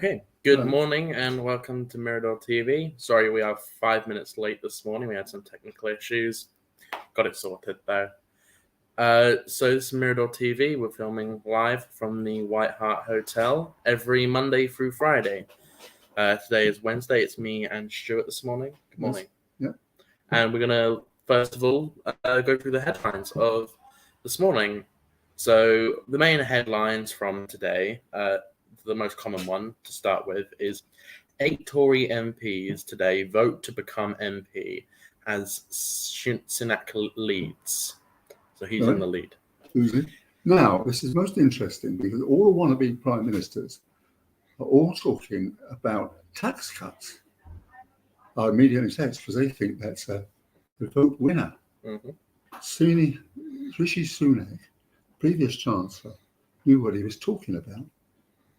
Okay, good Right. morning and welcome to Mirador TV. Sorry we are 5 minutes late this morning. We had some technical issues. Got it sorted though. So this is Mirador TV. We're filming live from the White Hart Hotel every Monday through Friday. Today is Wednesday. It's me and Stuart this morning. Good morning. Yes. And we're going to, first of all, go through the headlines of this morning. So the main headlines from today, the most common one to start with, is 8 Tory MPs today vote to become MP as Sunak leads. So he's in the lead. Now, this is most interesting because all the wannabe prime ministers are all talking about tax cuts. I immediately text because they think that's a vote winner. Rishi Sunak, previous Chancellor, knew what he was talking about.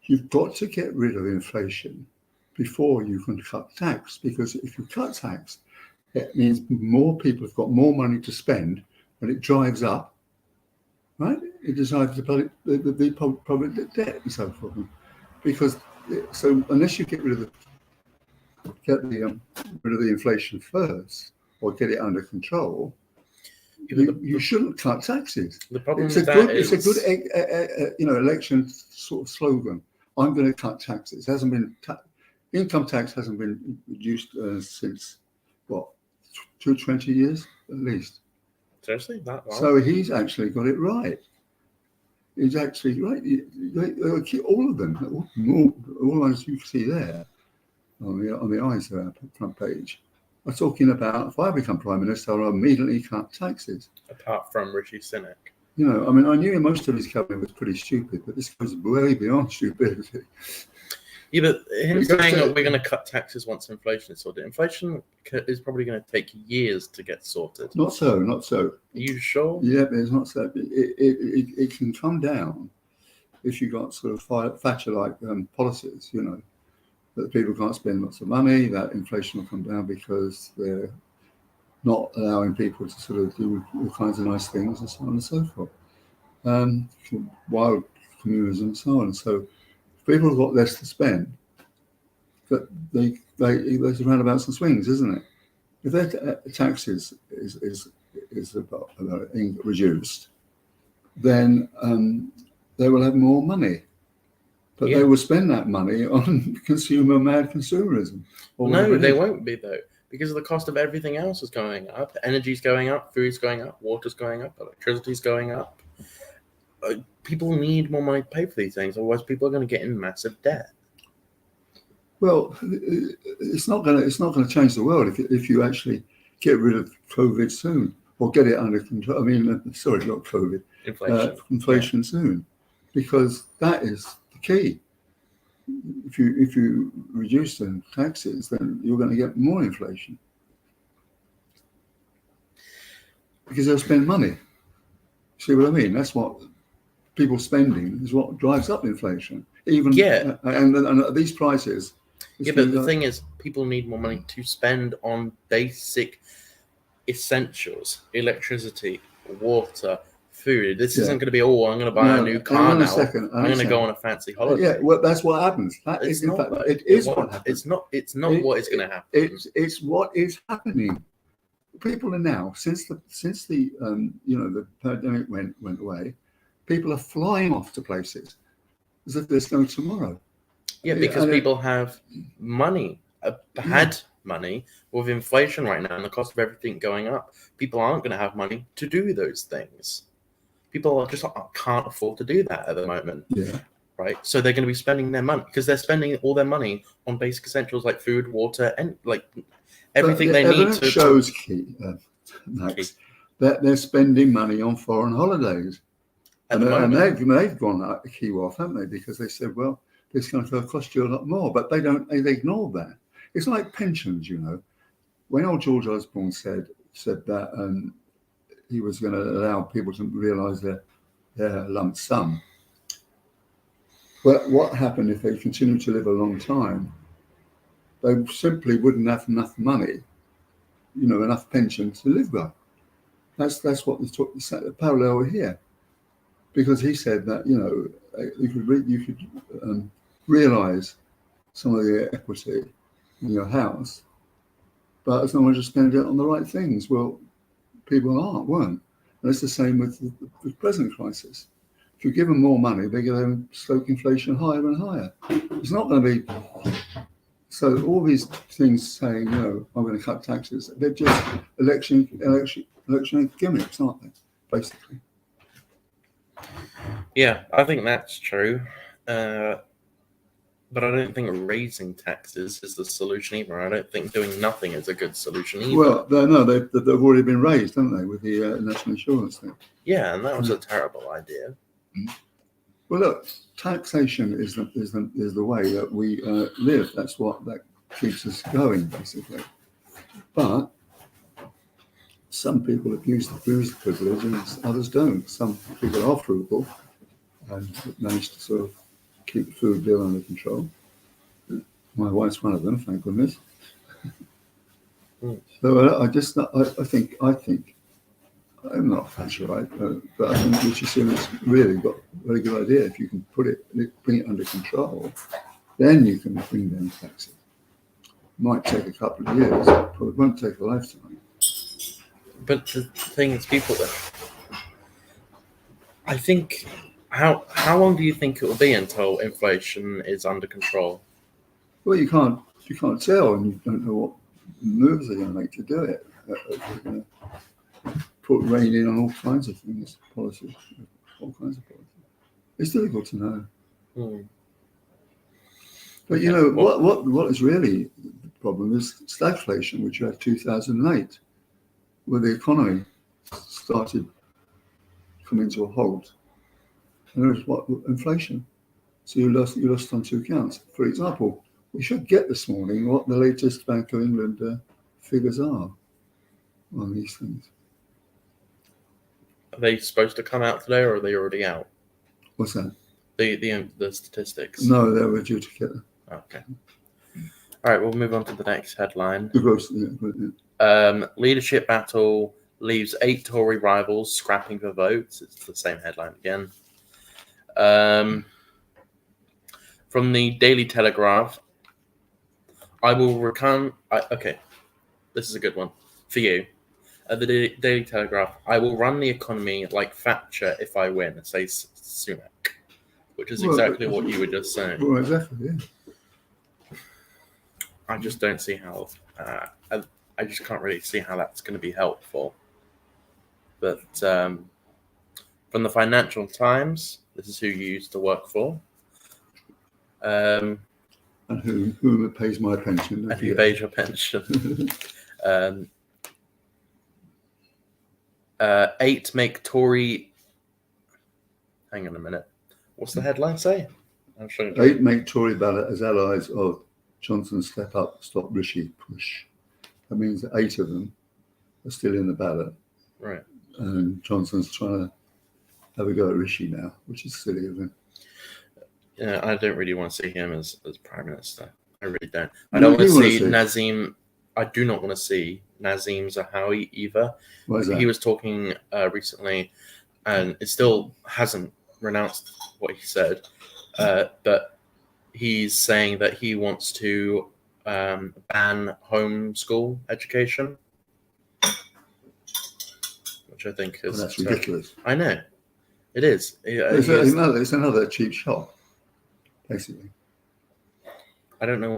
You've got to get rid of inflation before you can cut tax, because if you cut tax, it means more people have got more money to spend, and it drives up, right? It drives the public debt and so forth. Because so unless you get rid of the inflation first or get it under control, you shouldn't cut taxes. The problem it's a good election sort of slogan. I'm going to cut taxes. It hasn't been income tax hasn't been reduced since what 20 years at least. Seriously, that long? So he's actually got it right. He's actually right. All of them, all the ones you see there on the eyes front page, are talking about if I become prime minister, I'll immediately cut taxes. Apart from Rishi Sunak. You know, I mean, I knew most of his cabinet was pretty stupid, but this goes way beyond stupidity. Yeah, but him saying that we're going to cut taxes once inflation is sorted. Inflation is probably going to take years to get sorted. Not so. Are you sure? Yeah, but it's not so. It can come down if you got sort of Thatcher-like policies, you know, that people can't spend lots of money, that inflation will come down because they're not allowing people to sort of do all kinds of nice things and so on and so forth. Wild communism and so on. So if people have got less to spend, but there's roundabouts and swings, isn't it? If their taxes is about reduced, then they will have more money. But they will spend that money on mad consumerism. No, they won't be though, because the cost of everything else is going up. Energy's going up, food's going up, water's going up, electricity's going up. People need more money to pay for these things, otherwise people are going to get in massive debt. Well, it's not going to change the world if you actually get rid of COVID soon or get it under control. I mean, sorry, not COVID, inflation soon, because that is the key. If you reduce the taxes, then you're going to get more inflation because they'll spend money. See what I mean? That's what people spending is what drives up inflation. And these prices. Yeah, but the thing is, people need more money to spend on basic essentials: electricity, water, food. This isn't going to be I'm going to buy a new car now. I'm going to go on a fancy holiday. Yeah, well, that's what happens. It is what happens. It's not what is going to happen. It's what is happening. People are now since the the pandemic went away, people are flying off to places as if there's no tomorrow. Yeah, because people have money, had money with inflation right now and the cost of everything going up. People aren't going to have money to do those things. People just can't afford to do that at the moment. Yeah. Right. So they're going to be spending their money because they're spending all their money on basic essentials like food, water, and like everything they need to. Shows Max, that they're spending money on foreign holidays, and they've gone a key off, haven't they? Because they said, well, it's going to cost you a lot more, but they ignore that. It's like pensions, you know. When old George Osborne said that he was going to allow people to realise their lump sum. But what happened if they continue to live a long time? They simply wouldn't have enough money, enough pension to live by. That's what the parallel here, because he said that you could realise some of the equity in your house, but as long as you spend it on the right things. Well, people weren't. And it's the same with the present crisis. If you give them more money, they're going to stoke inflation higher and higher. It's not going to be. So all these things saying, I'm going to cut taxes, they're just election gimmicks, aren't they? Basically. Yeah, I think that's true. But I don't think raising taxes is the solution either. I don't think doing nothing is a good solution either. Well, they've already been raised, haven't they, with the national insurance thing? Yeah, and that was a terrible idea. Well, look, taxation is the way that we live. That keeps us going, basically. But some people abuse the privilege, and others don't. Some people are frugal and manage to sort of keep the food bill under control. My wife's one of them, thank goodness. So I think I'm not a Thatcherite, but I think Rishi Sunak's really got a very good idea. If you can bring it under control, then you can bring down taxes. It might take a couple of years, but it won't take a lifetime. But the thing is, people, I think, how long do you think it will be until inflation is under control? Well, you can't tell, and you don't know what moves they're going to make to do it. They're going to put rain in on all kinds of things, policies, all kinds of policies. It's difficult to know. But what is really the problem is stagflation, which you had 2008, where the economy started coming to a halt. And there was inflation. So you lost on two counts. For example, we should get this morning what the latest Bank of England figures are on these things. Are they supposed to come out today, or are they already out? What's that? The statistics. No, they were due to get them. Okay. All right, we'll move on to the next headline. The gross, leadership battle leaves 8 Tory rivals scrapping for votes. It's the same headline again. From the Daily Telegraph, okay, this is a good one for you. The Daily Telegraph, I will run the economy like Thatcher if I win, says Sunak, which is exactly what you were just saying. Well, exactly, yeah. I just don't see how, I just can't really see how that's going to be helpful. But from the Financial Times, this is who you used to work for. And who pays my pension. And who pays your pension. 8 make Tory... Hang on a minute. What's the headline say? 8 make Tory ballot as allies of Johnson step up, stop Rishi push. That means that 8 of them are still in the ballot. Right. And Johnson's trying to have a go at Rishi now, which is silly of him. Yeah, I don't really want to see him as Prime Minister. I really don't. I don't want to see Nazim. I do not want to see Nazim Zahawi either. Why is that? He was talking recently, and it still hasn't renounced what he said, but he's saying that he wants to ban homeschool education, which I think is... Well, that's ridiculous. I know. It is. It's another cheap shot, basically. I don't know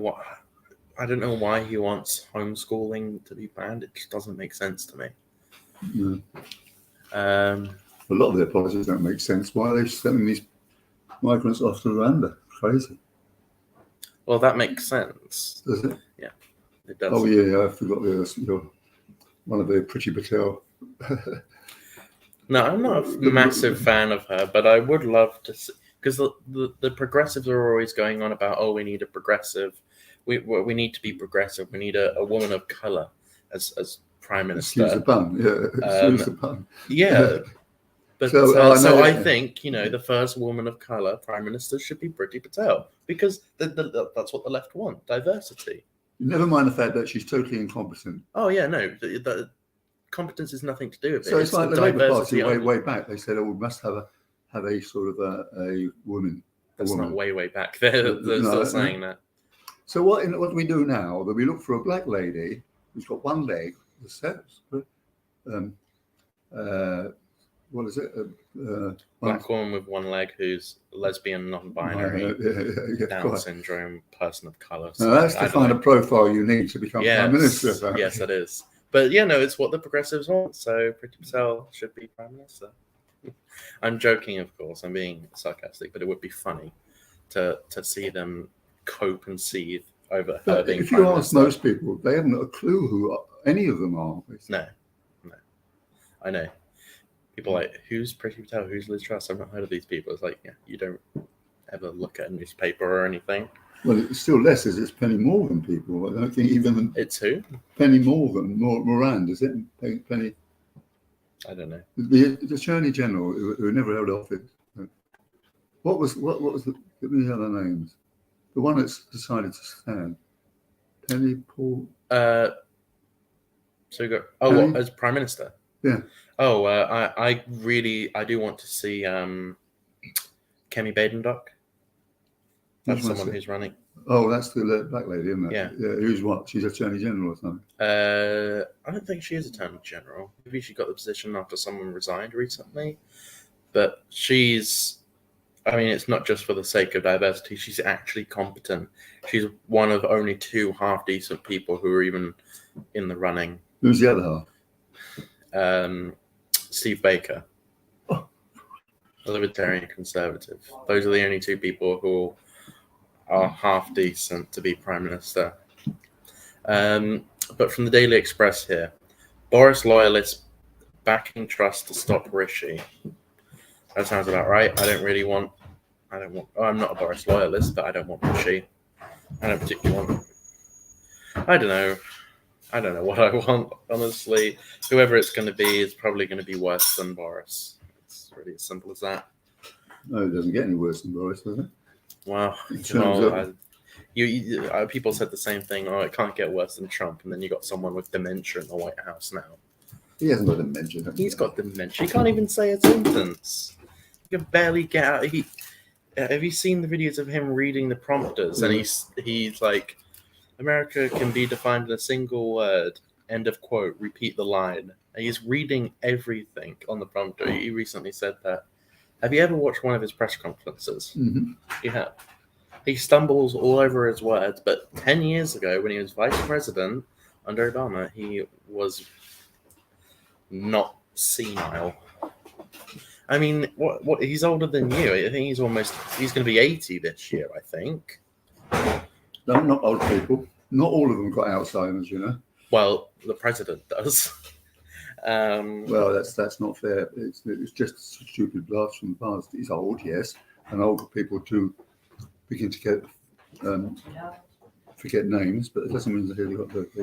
why he wants homeschooling to be banned. It just doesn't make sense to me. No. A lot of their policies don't make sense. Why are they sending these migrants off to Rwanda? Crazy. Well, that makes sense. Does it? Yeah, it does. Oh, yeah, I forgot you're one of the Priti Patel. No, I'm not a massive fan of her, but I would love to see, because the progressives are always going on about, we need a progressive. We need to be progressive. We need a woman of color as Prime Minister. Excuse the pun. Yeah, excuse the pun. Yeah. But so I think, the first woman of color Prime Minister should be Priti Patel, because that's what the left want, diversity. Never mind the fact that she's totally incompetent. Oh, yeah, no. The competence has nothing to do with it. So it's like the Labour Party way back. They said, we must have a sort of a woman. That's not way back. They're still saying that. So what do we do now? That we look for a black lady who's got one leg, the steps, what is it? Black woman with one leg who's lesbian, non-binary, Down syndrome, person of colour. Now that's the kind of profile you need to become Prime Minister. Apparently. Yes, it is. But yeah, no, it's what the progressives want. So Priti Patel should be Prime Minister. I'm joking, of course. I'm being sarcastic, but it would be funny to see them cope and seethe over her being if Prime you ask Minister. most people, they haven't a clue who any of them are. No. I know. People are like, who's Priti Patel? Who's Liz Truss? I've not heard of these people. It's like, yeah, you don't ever look at a newspaper or anything. Well, it's still less as it's Penny Morgan people. I don't think even It's who? Penny Morgan, Moran, is it? Penny. I don't know. The Attorney General who never held office. What was the? Give me the other names. The one that's decided to stand. Penny Paul. So you got Penny? what, as Prime Minister? Yeah. Oh, I do want to see Kemi Badenoch. That's someone who's running. Oh, that's the black lady, isn't it? Yeah. Who's what? She's Attorney General or something? I don't think she is Attorney General. Maybe she got the position after someone resigned recently. But she's, I mean, it's not just for the sake of diversity. She's actually competent. She's one of only 2 half-decent people who are even in the running. Who's the other half? Steve Baker. A Libertarian Conservative. Those are the only 2 people who are half decent to be Prime Minister. But from the Daily Express here, Boris loyalists backing Truss to stop Rishi. That sounds about right. I'm not a Boris loyalist, but I don't want Rishi. I don't particularly want. I don't know what I want, honestly. Whoever it's going to be is probably going to be worse than Boris. It's really as simple as that. No, it doesn't get any worse than Boris, does it? Well, people said the same thing. Oh, it can't get worse than Trump. And then you got someone with dementia in the White House now. He hasn't got dementia. He's got dementia. He can't even say a sentence. He can barely get out. Have you seen the videos of him reading the prompters? And he's like, America can be defined in a single word. End of quote. Repeat the line. And he's reading everything on the prompter. He recently said that. Have you ever watched one of his press conferences? Mm-hmm. You have. He stumbles all over his words, but 10 years ago, when he was vice president under Obama, he was not senile. I mean, what? He's older than you. I think he's going to be 80 this year, I think. No, not old people. Not all of them got Alzheimer's, you know. Well, the president does. Well, that's not fair. It's just a stupid blast from the past. He's old, yes, and older people too begin to get forget names, but it doesn't mean that they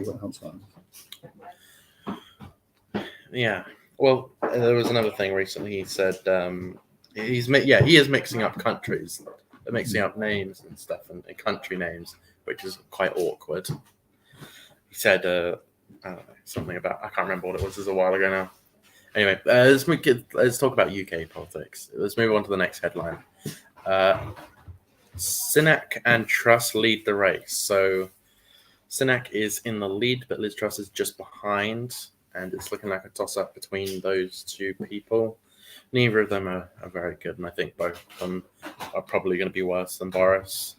got Alzheimer's. Yeah. Well, there was another thing recently. He said he is mixing up countries, mixing up names and stuff, and country names, which is quite awkward. He said, I don't know, something about, I can't remember what it was. It was a while ago now. Anyway, let's talk about UK politics. Let's move on to the next headline. Sunak and Truss lead the race. So Sunak is in the lead, but Liz Truss is just behind, and it's looking like a toss-up between those 2 people. Neither of them are very good, and I think both of them are probably going to be worse than Boris.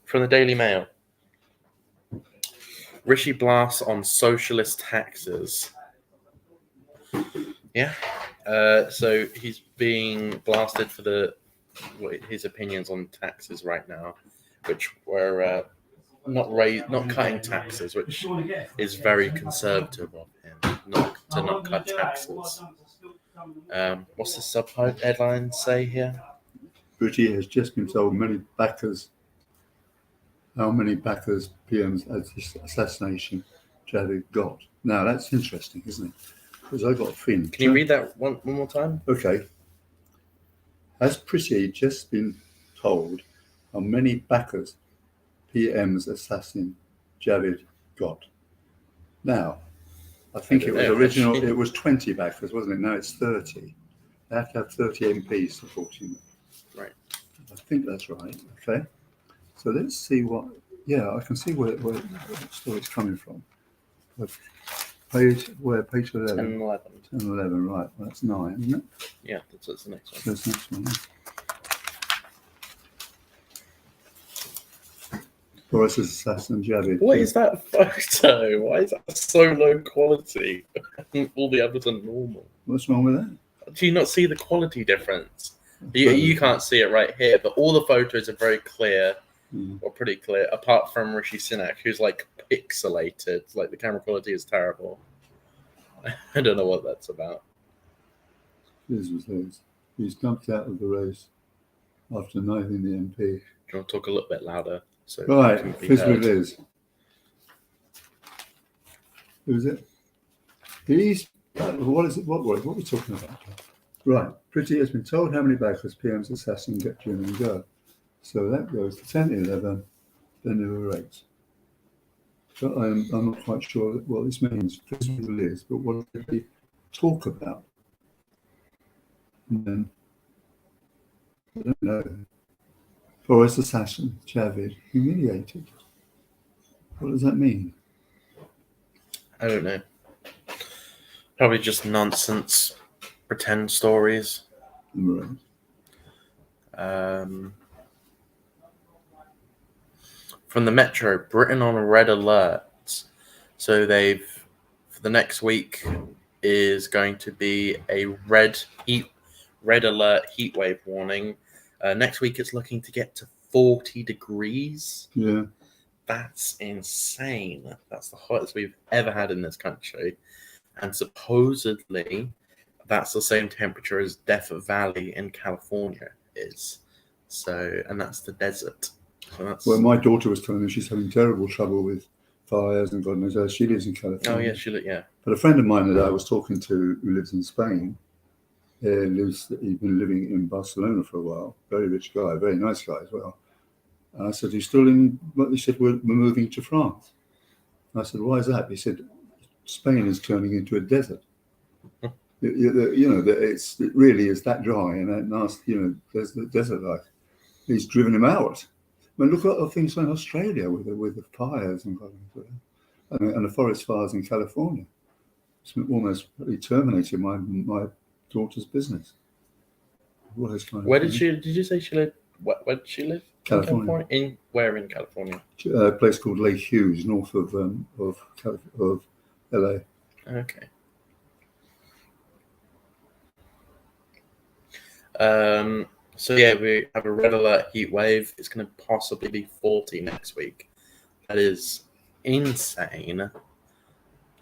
From the Daily Mail. Rishi blasts on socialist taxes. Yeah. So he's being blasted for his opinions on taxes right now, which were not cutting taxes, which is very conservative of him, not cut taxes. What's the sub-headline say here? Rishi has just been told how many backers PM's assassination Javid got. Now that's interesting, isn't it? Because I got a fin. Can you read that one more time? Okay. Has Priti just been told how many backers PM's assassin Javid got? Now, I think it was 20 backers, wasn't it? Now it's 30. They have to have 30 MPs supporting them. think that's right. Okay. So let's see what. Yeah, I can see where the story's coming from. Page 11. 10 and 11. 10 and 11, right. Well, that's 9, isn't it? Yeah, that's the next one. So that's the next one. Boris's assassin, Javid. What is that photo? Why is that so low quality? All the others are normal. What's wrong with that? Do you not see the quality difference? You can't see it right here, but all the photos are very clear, or pretty clear, apart from Rishi Sunak, who's like pixelated. Like the camera quality is terrible. I don't know what that's about. Liz was his. He's dumped out of the race after knifing the MP. Do you want to talk a little bit louder? So Right, Fizz with Liz. Who's it? He's. What is it? What are we talking about? Right, Pretty has been told how many backers PM's assassin get Jim and go. So that goes to 10 to 11, then there were 8. So I'm not quite sure what this means. Fizz with Liz, but what did they talk about? And then, I don't know. Boris assassin, Javid, humiliated. What does that mean? I don't know. Probably just nonsense, pretend stories. Right. From the Metro, Britain on a red alert. So for the next week is going to be a red alert heat wave warning. Next week it's looking to get to 40 degrees. Yeah. That's insane. That's the hottest we've ever had in this country. And supposedly that's the same temperature as Death Valley in California is. So, and that's the desert. So well, my daughter was telling me she's having terrible trouble with fires and God knows how. She lives in California. Oh, yeah, yeah. But a friend of mine that I was talking to who lives in Spain, he's been living in Barcelona for a while. Very rich guy, very nice guy as well. And I said, "You're still in?" He said, "We're moving to France." And I said, "Why is that?" He said, "Spain is turning into a desert. It really is that dry and that nasty. There's the desert like." He's driven him out. I mean, look at things like Australia with the fires and the forest fires in California. It's almost really terminated my daughter's business. Where did you say she lived? Where did she live? California. Where in California? A place called Lake Hughes, north of LA. Okay. So yeah, we have a red alert heat wave. It's going to possibly be 40 next week. That is insane.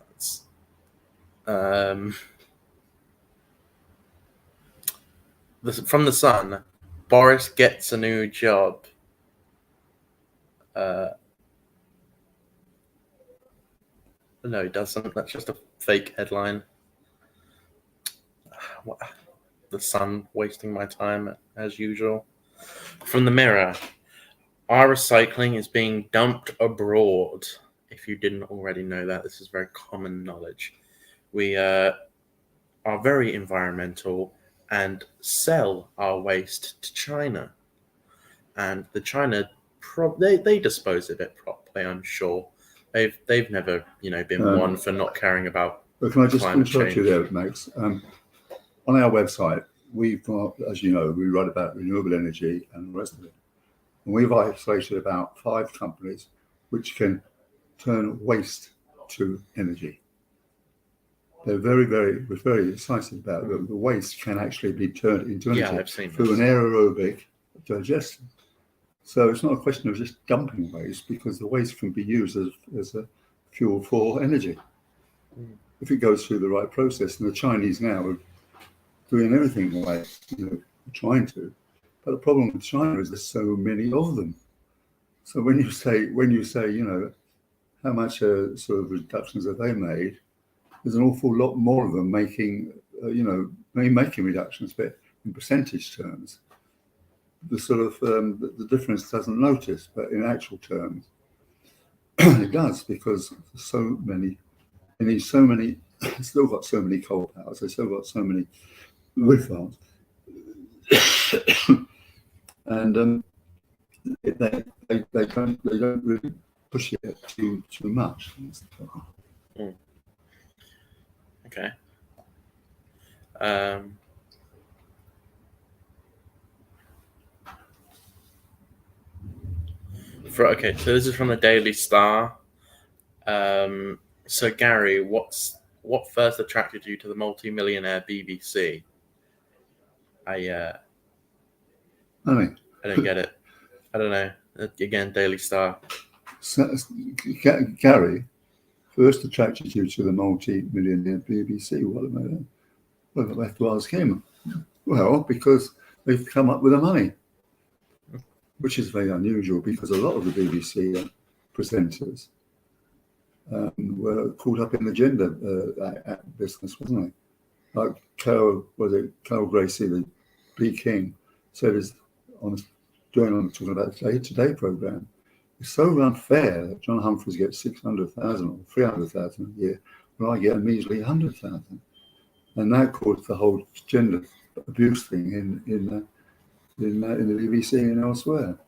That's, from the Sun, Boris gets a new job. No, he doesn't. That's just a fake headline. What? The Sun wasting my time as usual. From the Mirror, our recycling is being dumped abroad. If you didn't already know that, this is very common knowledge. We are very environmental and sell our waste to China, and the China they dispose of it properly. I'm sure they've never been one for not caring about. But can I just interrupt you there, Max? On our website, we've got, as you know, we write about renewable energy and the rest of it. And we've isolated about 5 companies which can turn waste to energy. We're very excited about them. The waste can actually be turned into energy I've seen through an aerobic digestion. So it's not a question of just dumping waste, because the waste can be used as a fuel for energy if it goes through the right process. And the Chinese now are doing everything right, trying to. But the problem with China is there's so many of them. So when you say, how much sort of reductions have they made? There's an awful lot more of them making reductions, but in percentage terms, the sort of the difference doesn't notice, but in actual terms, it does, because there's so many. And there's so many. Still got so many coal powers. They still got so many wind farms. and they don't really push it too much. That's the problem. Okay. So this is from the Daily Star. So Gary, what first attracted you to the multi-millionaire BBC? I don't get it. I don't know. Again, Daily Star. So, Gary first attracted you to the multi-millionaire BBC. Well, I have to ask him. Well, because they've come up with the money, which is very unusual because a lot of the BBC presenters were caught up in the gender business, wasn't they? Like Carol Gracie, the B. King, said talking about the Today programme. It's so unfair that John Humphreys gets 600,000 or 300,000 a year, when I get a measly 100,000, and that caused the whole gender abuse thing in the BBC and elsewhere.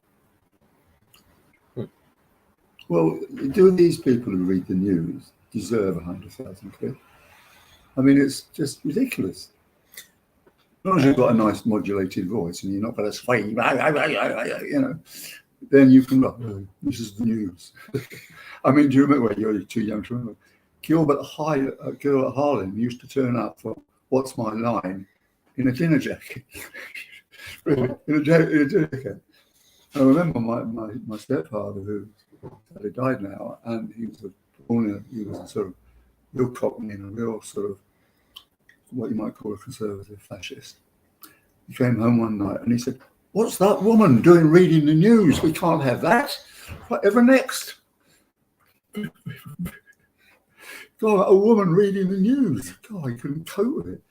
Well, do these people who read the news deserve 100,000 quid? I mean, it's just ridiculous. As long as you've got a nice modulated voice and you're not going to sway, then you can look. This is the news. I mean, do you remember? Well, you're too young to remember. Gilbert Harlan used to turn up for "What's My Line" in a dinner jacket. In a dinner jacket. I remember my stepfather, who died now, and he was a sort of real cockney and a real sort of what you might call a conservative fascist. He came home one night and he said, "What's that woman doing reading the news? We can't have that. Whatever next?" God, a woman reading the news. God, I couldn't cope with it.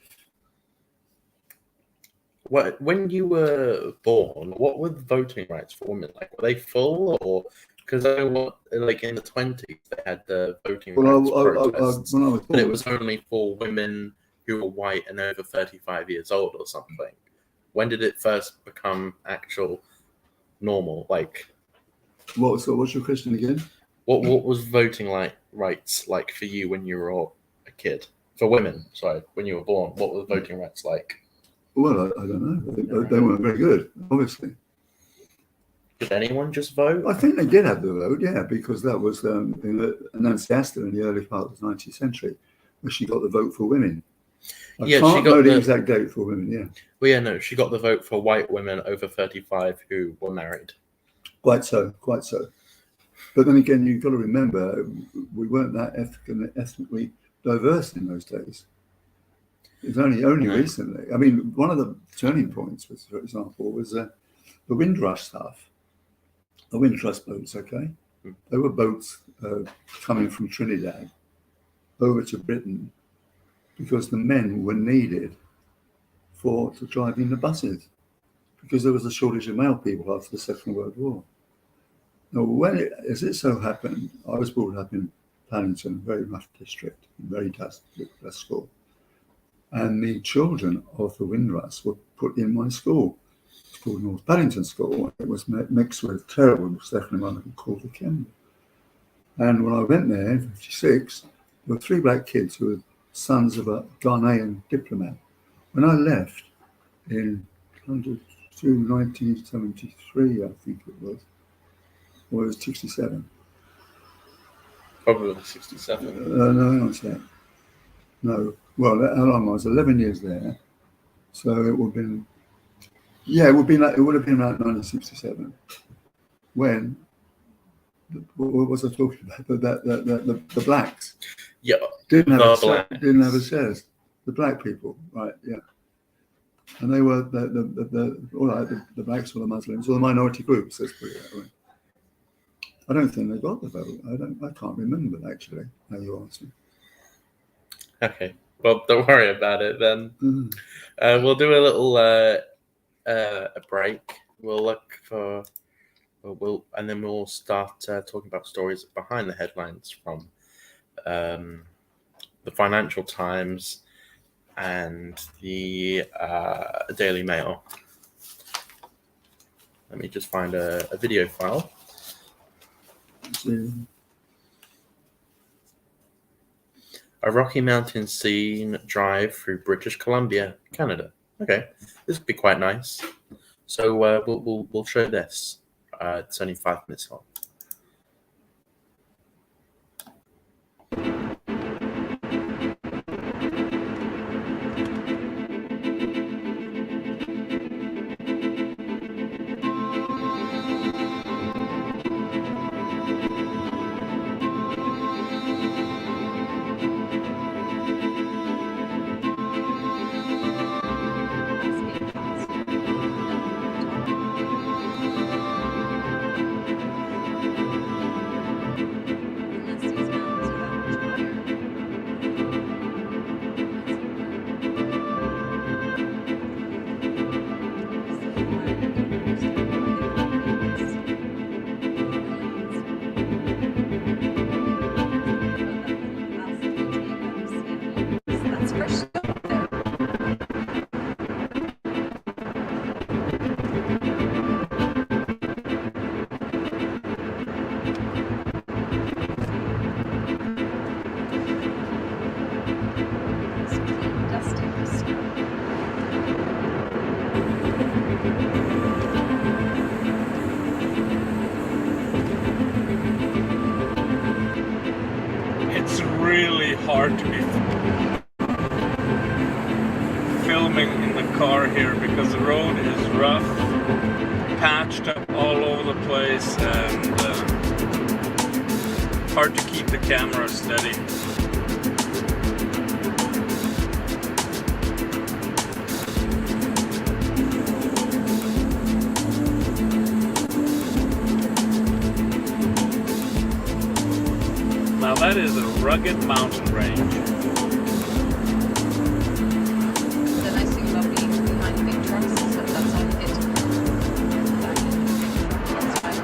When you were born, what were the voting rights for women like? Were they full, or because I know like in the 20s they had the voting rights protests, when I was born, but it was only for women who were white and over 35 years old or something. When did it first become actual normal? Like, what's your question again? What was voting rights like for you when you were a kid? For women, sorry, when you were born, what were the voting rights like? Well, I don't know. They weren't very good, obviously. Did anyone just vote? I think they did have the vote, yeah, because that was Nancy Astor in the early part of the 19th century, where she got the vote for women. I can't know the exact date for women, yeah. Well, yeah, no, she got the vote for white women over 35 who were married. Quite so. But then again, you've got to remember, we weren't that ethnically diverse in those days. It's only recently. I mean, one of the turning points was, for example, was the Windrush stuff. The Windrush boats, okay? They were boats coming from Trinidad over to Britain because the men were needed to drive in the buses because there was a shortage of male people after the Second World War. Now, as it so happened, I was brought up in Paddington, very rough district, very dust school. And the children of the Windrush were put in my school. It's called North Paddington School. It was mixed with a terrible second one called the Kemble. And when I went there in 1956, there were 3 black kids who were sons of a Ghanaian diplomat. When I left in 1973, I think it was, or it was 67. Probably 67. No, not that. No. Well, how long? I was 11 years there, so it would have been. Yeah, it would have been like 1967. When? What was I talking about? The blacks. Yeah. Didn't have a shares. The black people, right? Yeah. And they were the blacks or the Muslims or the minority groups. Let's put it that way. I don't think they got the vote. I can't remember actually. Now you ask me. Okay. Well, don't worry about it then. We'll do a little a break. We'll look for, and then we'll start talking about stories behind the headlines from the Financial Times and the Daily Mail. Let me just find a video file. A Rocky Mountain scene drive through British Columbia, Canada. Okay, this could be quite nice. So we'll show this. It's only 5 minutes long. It's really hard to be filming in the car here because the road is rough, patched up all over the place, and hard to keep the camera steady. Now that is a rugged mountain range. The nice thing about being behind big trucks is that that's all it is. Back in the big truck, that's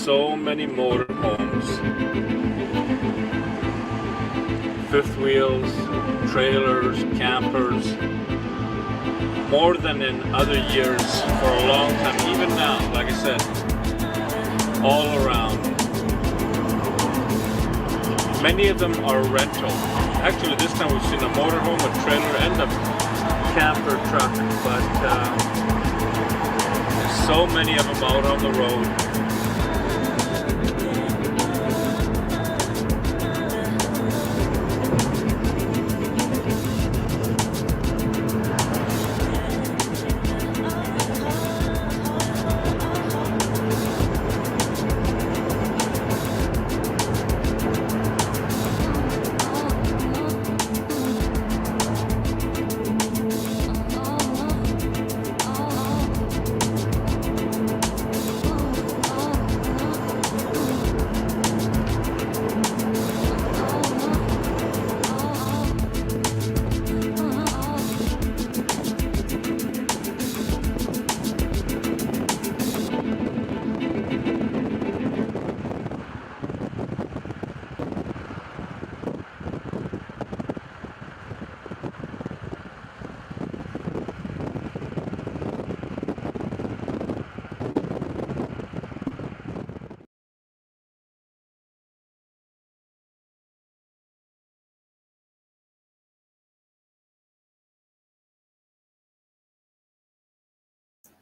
so many motorhomes, fifth wheels, trailers, campers, more than in other years for a long time. Even now, like I said, all around. Many of them are rental. Actually, this time we've seen a motorhome, a trailer, and a camper truck, but there's so many of them out on the road.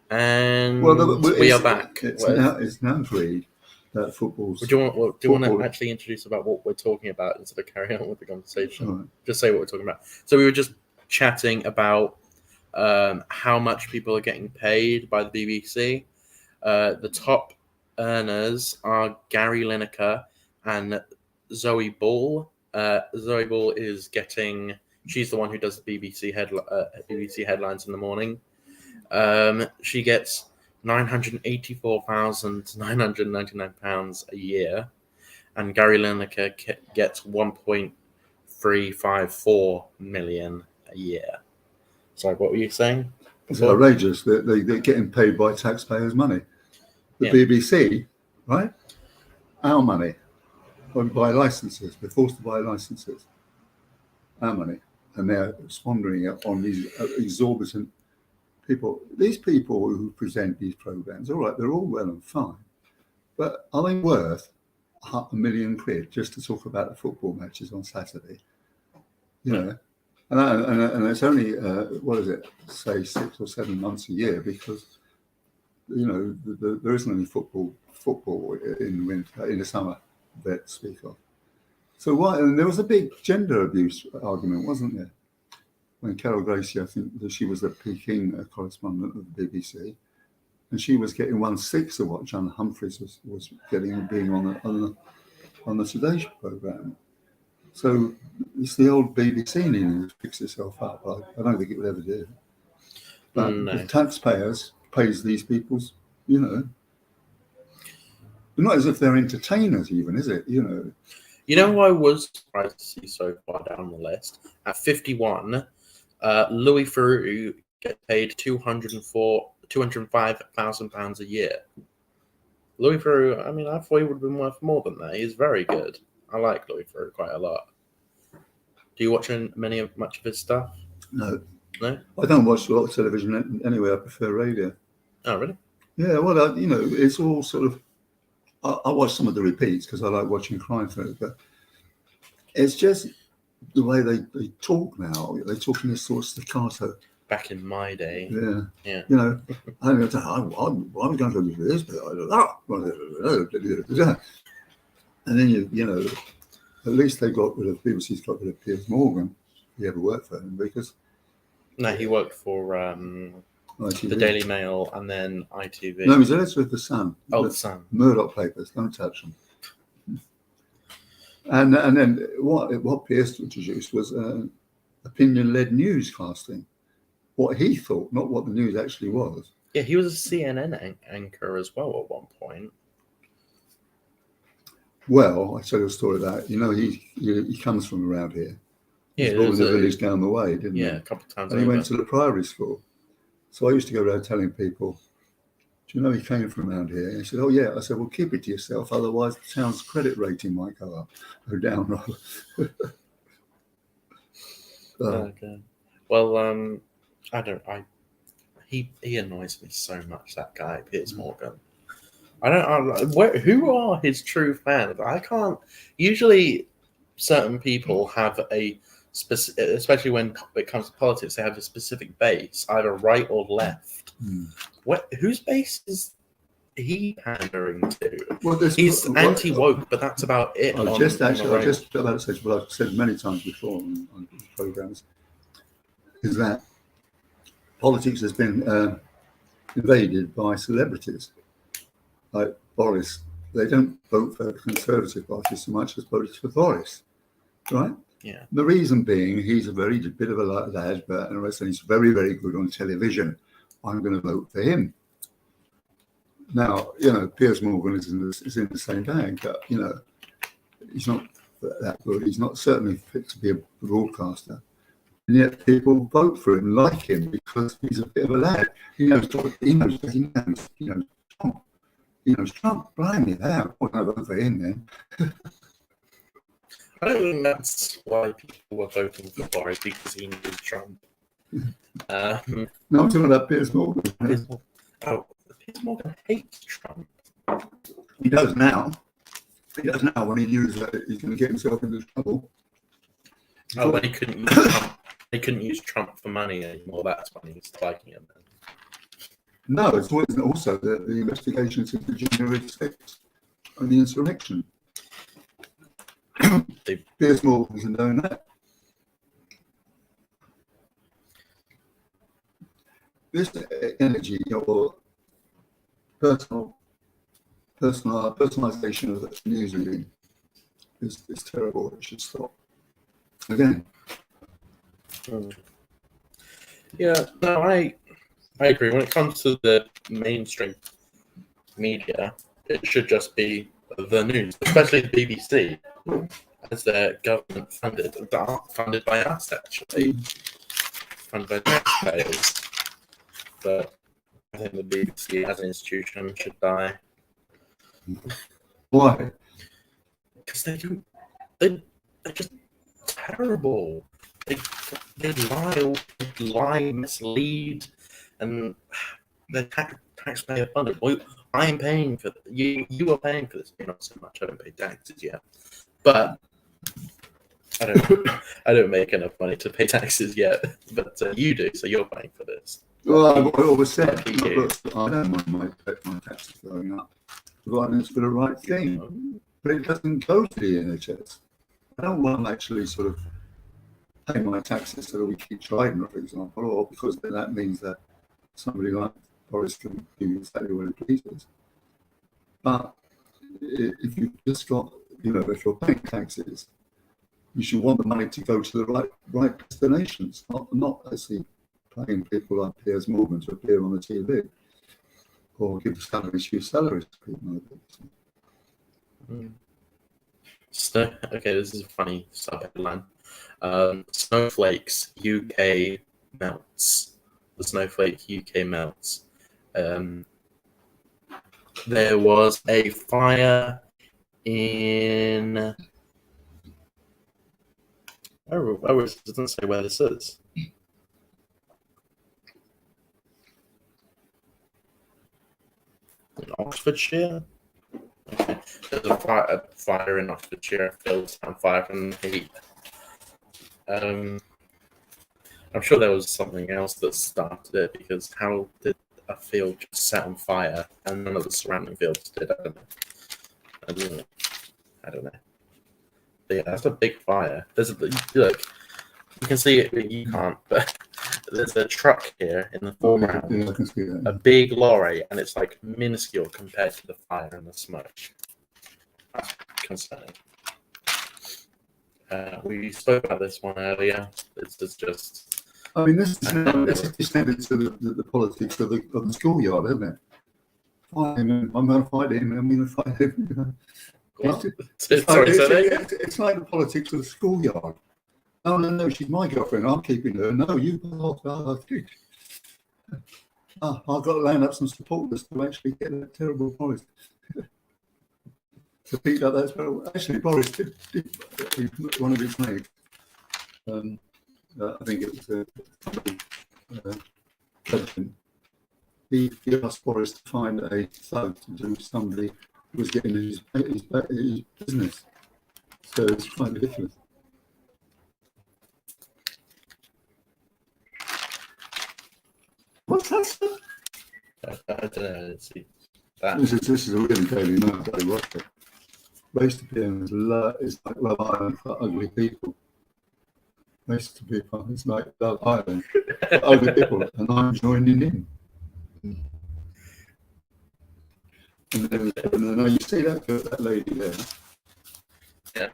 And Well, we are back. It's now agreed that football's. Do you want to football- actually introduce about what we're talking about instead of carrying on with the conversation? All right. Just say what we're talking about. So we were just chatting about how much people are getting paid by the BBC. The top earners are Gary Lineker and Zoe Ball. Zoe Ball is getting. She's the one who does the BBC headlines in the morning. She gets £984,999 a year, and Gary Lineker gets 1.354 million a year. Sorry, what were you saying? It's outrageous that they're getting paid by taxpayers' money. The BBC, right? Our money. Buy licenses. We're forced to buy licenses. Our money. And they're squandering it on these exorbitant people. These people who present these programs, all right, they're all well and fine. But are they worth £1 million just to talk about the football matches on Saturday? You know? And it's only, say 6 or 7 months a year because, you know, there isn't any football in the winter, in the summer that speak of. So why? And there was a big gender abuse argument, wasn't there? When Carol Gracie, I think that she was the Peking correspondent of the BBC, and she was getting 1/6 of what John Humphreys was getting being on the Today Show programme. So it's the old BBC needing to fix itself up. I don't think it would ever do. But the taxpayers pays these people's, you know. Not as if they're entertainers even, is it? You know. You know who I was surprised to see so far down the list? At 51, Louis Theroux gets paid £205,000 a year. Louis Theroux, I mean, I thought he would have been worth more than that. He's very good. I like Louis Theroux quite a lot. Do you watch much of his stuff? No. No? I don't watch a lot of television anyway. I prefer radio. Oh, really? Yeah, well, you know, it's all sort of. I watch some of the repeats because I like watching crime films, but it's just the way they talk now. They talk in this sort of staccato. Back in my day. Yeah. Yeah. You know, I'm going to go do this, but I don't know. And then you know, at least they got rid of BBC's got rid of Piers Morgan. He ever worked for him because. No, he worked for the Daily Mail and then ITV. No, he was editor of The Sun. Oh, The Sun. Murdoch papers, don't touch them. And then what Piers introduced was opinion-led newscasting. What he thought, not what the news actually was. Yeah, he was a CNN anchor as well at one point. Well, I tell you a story about, you know, he comes from around here. Yeah, he was born in the village down the way, didn't he? Yeah, a couple of times. And he went to the primary school. So I used to go around telling people Do you know he came from around here? And he said, oh, yeah. I said, well, keep it to yourself. Otherwise, the town's credit rating might go up or down. Okay. Well, he annoys me so much, that guy, Piers Morgan. Who are his true fans? I can't. Usually, certain people have a specific, especially when it comes to politics, they have a specific base, either right or left. Whose base is he pandering to? Well, He's anti-woke, but that's about it. I was just about to say what I've said many times before on programs, is that politics has been invaded by celebrities. Like Boris, they don't vote for the Conservative Party so much as voted for Boris, right? Yeah. The reason being, he's a very bit of a lad, but and the rest, and he's very, very good on television. I'm going to vote for him. Now, Piers Morgan is in the same bag, but he's not that good. He's not certainly fit to be a broadcaster, and yet people vote for him, like him, because he's a bit of a lad. He knows Trump. He knows Trump. Blimey, that I won't vote for him then. I don't think that's why people were voting for Boris, because he knew Trump. No, I'm talking about Piers Morgan. Piers Morgan hates Trump. He does now. He does now when he knew that he's going to get himself into trouble. When he couldn't use Trump. He couldn't use Trump for money anymore. That's when he was liking him. No, it's also the investigations into January 6th and the insurrection. Piers Morgan isn't doing that. This energy or personalization of the news reading is terrible. It should stop. Again. Yeah, no, I agree. When it comes to the mainstream media, it should just be the news, especially the BBC, as they're government funded by us, actually, funded by taxpayers. But I think the BBC as an institution should die. Why? Because they're just terrible. They lie, mislead, and they're taxpayer funded. Well, I'm paying for you. You are paying for this. Not so much. I don't pay taxes yet, but I don't make enough money to pay taxes yet. But you do, so you're paying for this. Well, I always said, I don't mind my taxes going up, providing it's for the right thing. But it doesn't go to the NHS. I don't want to actually sort of pay my taxes so that we keep Trident, for example, or because then that means that somebody like Boris can do exactly what he pleases. But if you've just got, if you're paying taxes, you should want the money to go to the right destinations, not actually paying people like Piers Morgan to appear on the TV or give huge salaries to people. Okay, this is a funny sub-headline. Snowflakes UK melts. The Snowflake UK melts. There was a fire in... it doesn't say where this is. In Oxfordshire? Okay. There's a fire in Oxfordshire, fields on fire from the heat. I'm sure there was something else that started it, because how did a field just set on fire and none of the surrounding fields did? I don't know. But yeah, that's a big fire. Look, you can see it, you can't, but there's a truck here in the foreground, Yeah, I can see that. a big lorry, and it's like minuscule compared to the fire and the smoke. That's concerning. We spoke about this one earlier. This is just... I mean, this is extended to the politics of the schoolyard, isn't it? Fight him, I'm going to fight him, I'm going to fight him. It's like the politics of the schoolyard. Oh, no, she's my girlfriend, I'm keeping her. No, you I've got to line up some supporters to actually get that terrible Boris to beat up that terrible. Actually, Boris did one of his mates. I think it was president. He asked Boris to find a thug to do somebody who was getting his business. So it's quite ridiculous. What's that stuff? I don't know. Let's see. That. This is a really Daily Mail, Daily Rocket. Race to be it's like Love Island for ugly people. Race to be it's like Love Island for ugly people, and I'm joining in. And then you see that lady there. Yeah.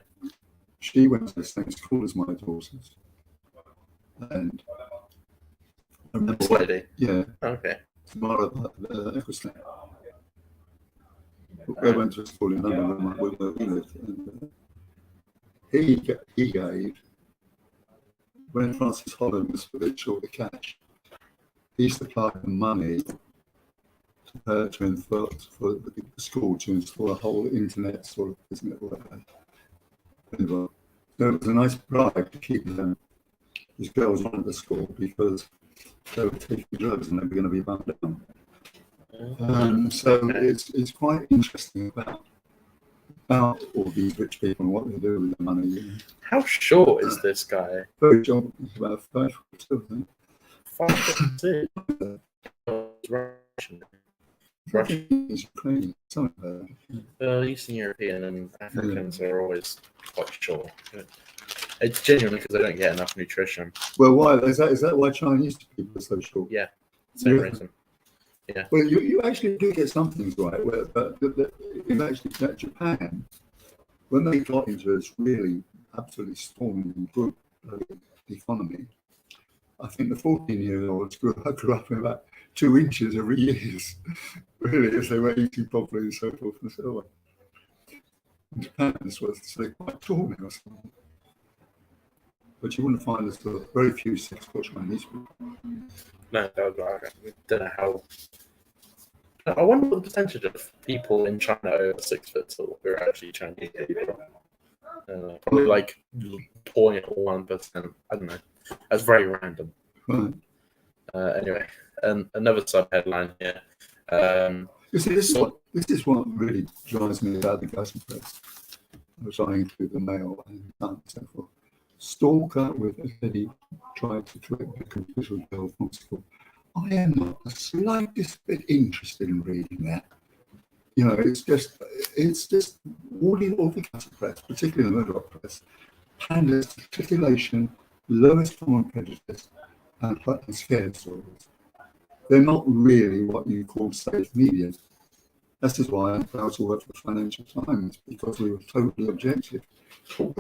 She went to the same school as my daughters, and I remember. This lady? Yeah. Okay. Tamara Eccleston. They went to a school in London where we lived. And, he gave, when Francis Holland was a bit short of cash, he supplied the money to for the school to install a whole internet sort of business. Anyway, so it was a nice bribe to keep these girls on at the school because they were taking drugs and they were going to be bumped down. So it's quite interesting about all these rich people and what they do with their money. You know. How short is this guy? Very short, about 5 foot 2, I think. 5'2". Russian. He's Ukrainian, something like that. Eastern European and Africans are always quite short. It's genuinely because they don't get enough nutrition. Well, why is that why Chinese people are so short? Yeah, same reason. Yeah. Well, you actually do get some things right, but in actually Japan, when they got into this really absolutely storming good economy, I think the 14-year-olds grew up in about 2 inches every year, really, if they were eating properly and so forth and so on. In Japan, this was quite tall now. But you wouldn't find very few 6-foot Chinese people. No, I don't know how. I wonder what the percentage of people in China over 6 foot tall who are actually Chinese people. Probably like 0.1%. I don't know. That's very random. Right. Anyway, another sub-headline here. You see, this is what really drives me about the Guardian press. I was trying through the Mail and so forth. Stalker with a lady tried to collect the computer girl from school. I am not the slightest bit interested in reading that. You know, it's just all the Guardian press, particularly the Murdoch press, panders to titillation, lowest common prejudice, and scared stories. They're not really what you call safe media. This is why I'm proud to work for the Financial Times, because we were totally objective.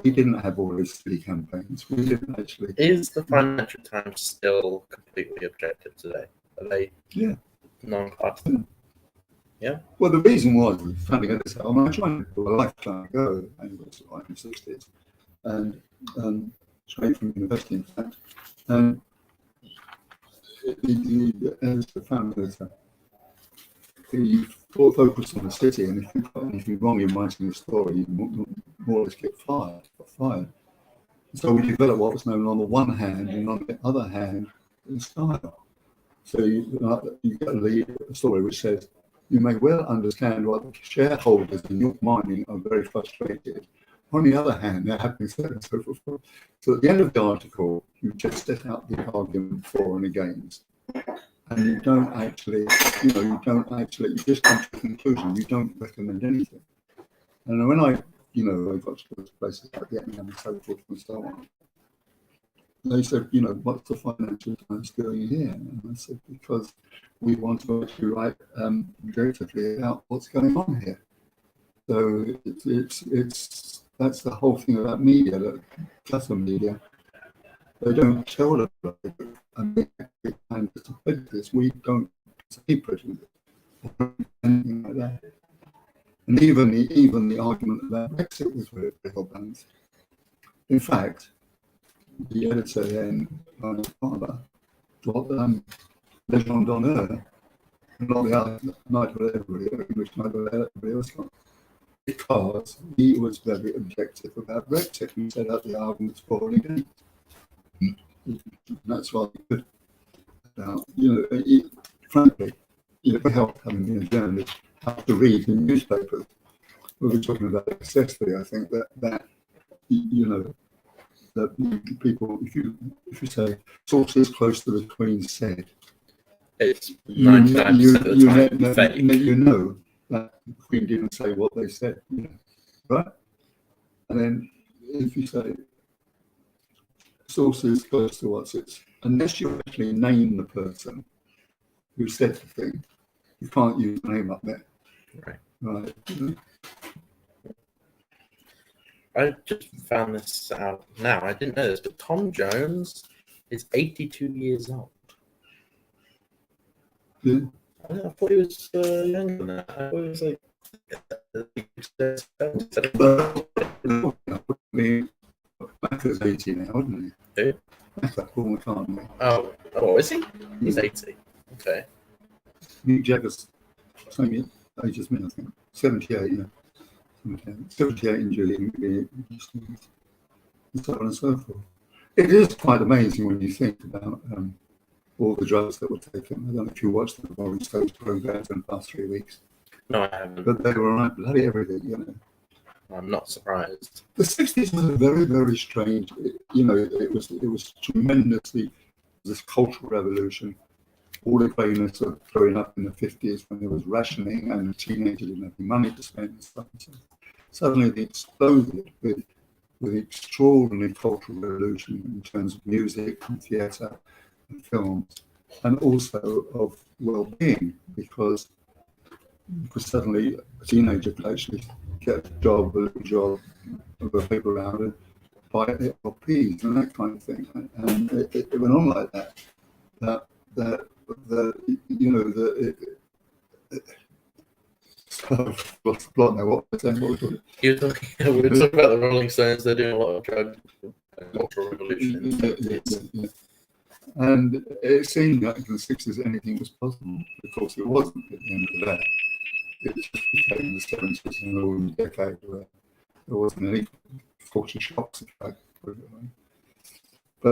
We didn't have all these silly campaigns. We didn't actually. Is the Financial Times still completely objective today? Are they non-partisan? Yeah. Well, the reason was, funny this, I tried to do a lifetime ago, and it was like in the 60s, and straight from university, in fact, and the family letter. He focused on the city, and if you've got anything wrong in writing the story, you more or less get fired. So we developed what was known on the one hand, and on the other hand, in style. So you get a story which says, you may well understand why the shareholders in York Mining are very frustrated. On the other hand, there have been certain so forth. So at the end of the article, you just set out the argument for and against. And you don't actually, you just come to a conclusion. You don't recommend anything. And when I got to those places like Vietnam and so forth and so on, they said, what's the Financial Times doing here? And I said, because we want to actually write objectively about what's going on here. So that's the whole thing about media, that classical media. They don't tell us and prejudice. We don't see prejudice or anything like that. And even the argument about Brexit was very well balanced. In fact, the editor then, my father, got Legend d'Honneur not the Nigel Everett, English Nigel Everett else got, because he was very objective about Brexit. He set out the arguments for and against. That's why he could. Frankly, it helped having been a journalist have to read the newspapers. We were talking about successfully. I think that that people, if you say sources close to the Queen said, It's 99% of the time fake. you know that the Queen didn't say what they said, right? And then if you say sources close to what's it, unless you actually name the person who said the thing, you can't use the name up there. Right. I just found this out now. I didn't know this, but Tom Jones is 82 years old. Yeah. I thought he was younger than that. I thought he was like. Macca's 80 now, isn't he? Who? Macca, Paul McCartney. Oh, is he? He's 80. Okay. Mick Jagger's same age as me, I think. 78, yeah. 78 in Julie, and so on and so forth. It is quite amazing when you think about all the drugs that were taken. I don't know if you watched the Rolling Stones programs in the past 3 weeks. No, I haven't. But they were on bloody everything, I'm not surprised. The 60s was a very, very strange, it was tremendously this cultural revolution. All the greatness of growing up in the 50s when there was rationing and the teenagers didn't have any money to spend and stuff. So suddenly they exploded with extraordinary cultural revolution in terms of music and theatre and films, and also of well-being, because suddenly a teenager could actually get a job, a little job, with a paper around and buy LPs and that kind of thing. And it went on like that. I've lost the plot now. What was I saying? We were talking about the Rolling Stones. They're doing a lot of drug cultural revolution. Yeah. And it seemed like in the 60s anything was possible. Of course, it wasn't at the end of the day. It just became the 70s and all the decade where there wasn't any culture shocks. But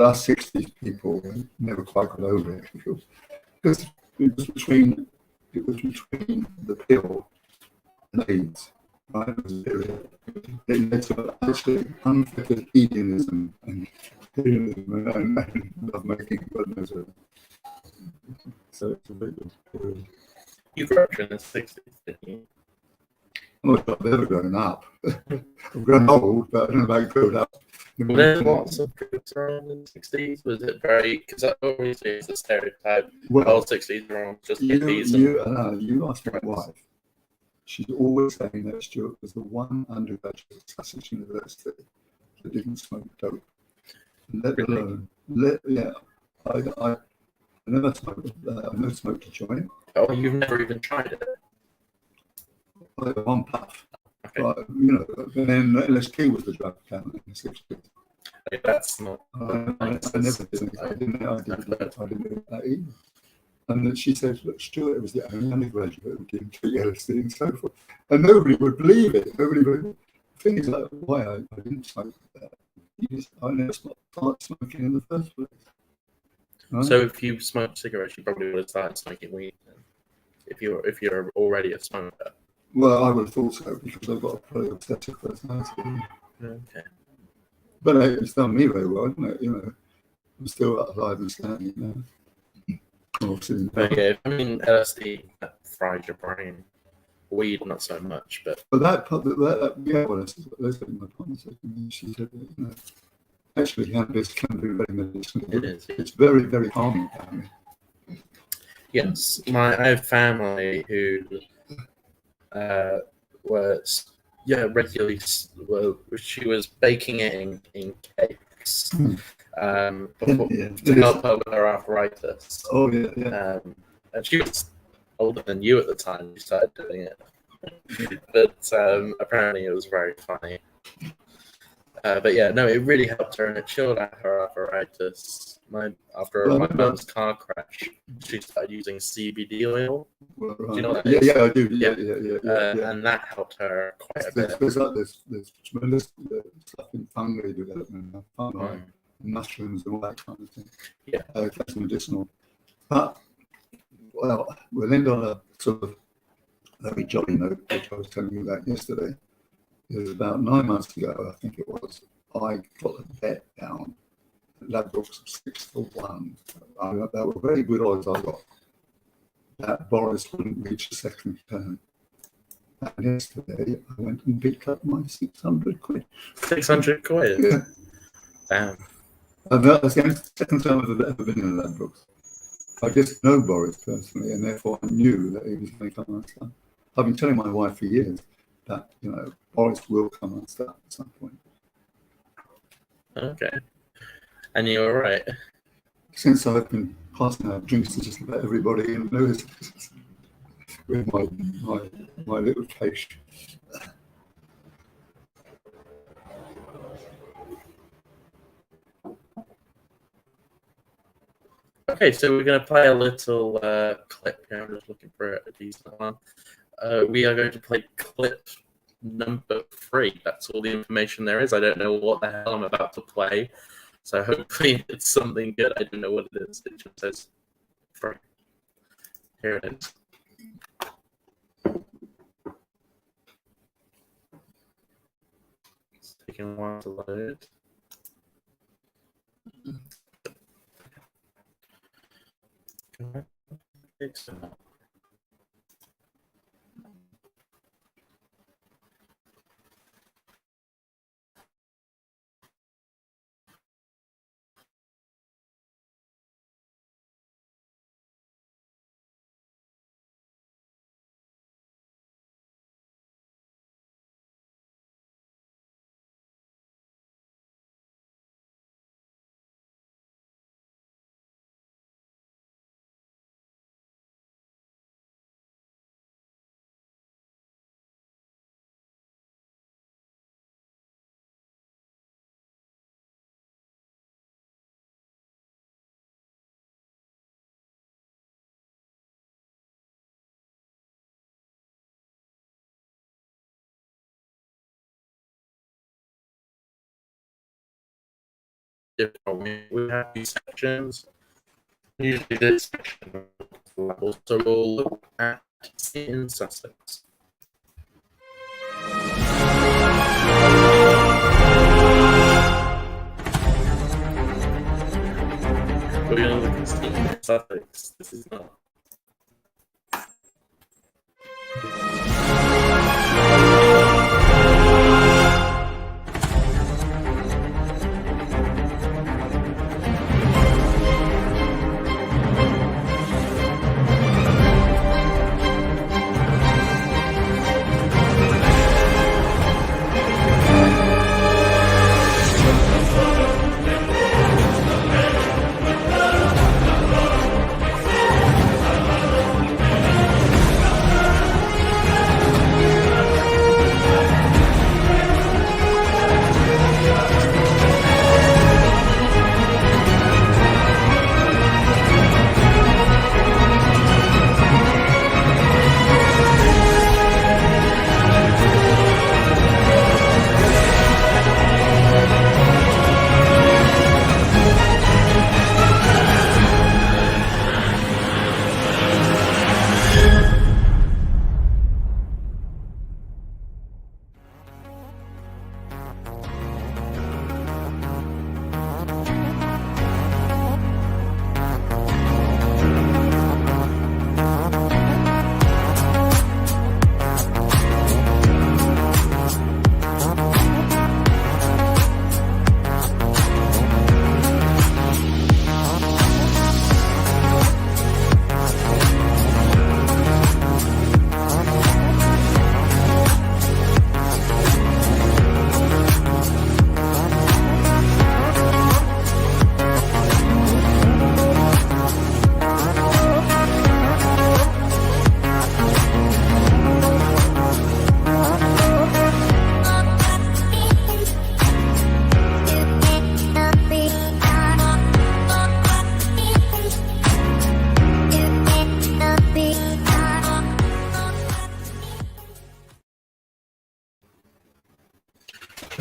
us 60s people never quite got over it, because it was between the pill and AIDS, right? It was a period. It led to actually unfettered hedonism and love making. So it's a very good period. You grew up in the 60s, didn't you? I'm not sure I've ever grown up. I've grown old, but I don't know about grown up. Were there lots of groups around in the 60s? Was it very, because that obviously is a stereotype. Well, all 60s around just hippies. You asked my wife. She's always saying that Stuart was the one undergraduate at Sussex University that didn't smoke dope. Let alone, I never smoked. I never smoked a joint. Oh, you've never even tried it? I had one puff. Okay. But, and then LSD was the drug count in the 60s. Okay, that's not. I never did. I didn't do that either. And then she said, look, Stuart was the only undergraduate who didn't take LSD and so forth. And nobody would believe it. Nobody would. The thing is, like, why I didn't smoke that. I never started smoking in the first place. Right? So if you smoked cigarettes, you probably would have started smoking weed. If you're already a smoker. Well, I would have thought so, because I've got a pretty obsessive personality. Okay. But it's done me very well, isn't it? I'm still alive and standing now. Okay, I mean, LSD that fries your brain. Weed, not so much, but. But let's say my partner said to me, she said, actually, cannabis can be very medicinal. It is. It's very, very harming, apparently. Yes, I have family who regularly. Well, she was baking it in cakes to help her with her arthritis. Oh yeah. And she was older than you at the time you started doing it, but apparently it was very funny. But yeah, no, it really helped her, and it chilled out her arthritis. After my mum's car crash, she started using CBD oil. Well, Do you know what that yeah, is? yeah, I do. Yeah. Yeah. And that helped her quite a bit. There's tremendous stuff in fungi development, fungi, Mm. mushrooms, and all that kind of thing. Yeah. That's medicinal. But, well, we'll end on a sort of very jolly note, which I was telling you about yesterday. It was about 9 months ago, I think it was, I got a bet down at Ladbrokes of 6-1. That were very good odds I got that Boris wouldn't reach the second term. And yesterday I went and picked up my 600 quid. 600 quid? Yeah. Damn. And that's the second time I've ever been in Ladbrokes. I just know Boris personally, and therefore I knew that he was going to come unstuck. I've been telling my wife for years that, you know, Boris will come unstuck at some point. Okay. And you were right. Since I've been passing out drinks to just about everybody in Lewis with my little case. Okay, so we're going to play a little clip here. I'm just looking for a decent one. We are going to play clip number 3. That's all the information there is. I don't know what the hell I'm about to play. So hopefully it's something good. I don't know what it is. It just says 3. Here it is. It's taking a while to load. Excellent. We have these sections. Usually this section also will look at in Sussex. We're going to look at Seaton in Sussex. This is not.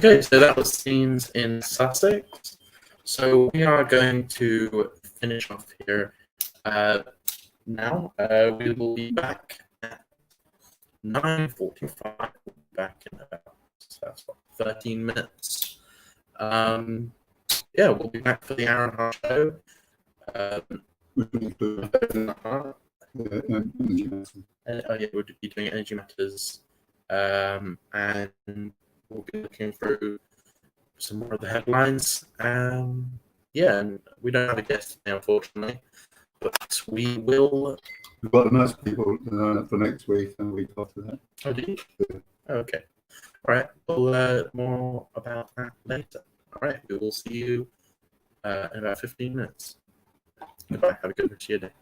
Okay, so that was scenes in Sussex. So we are going to finish off here now. We will be back at 9:45. We'll be back in about, so that's what, 13 minutes. Yeah, we'll be back for the hour and a half show. Which will include energy matters. Oh yeah, we'll be doing Energy Matters, and we'll be looking through some more of the headlines. Yeah, and we don't have a guest today, unfortunately, but we will. We've got nice people for next week and the week after that. Oh, do you? Okay. All right. Well, more about that later. All right. We will see you in about 15 minutes. Goodbye. Have a good rest of your day.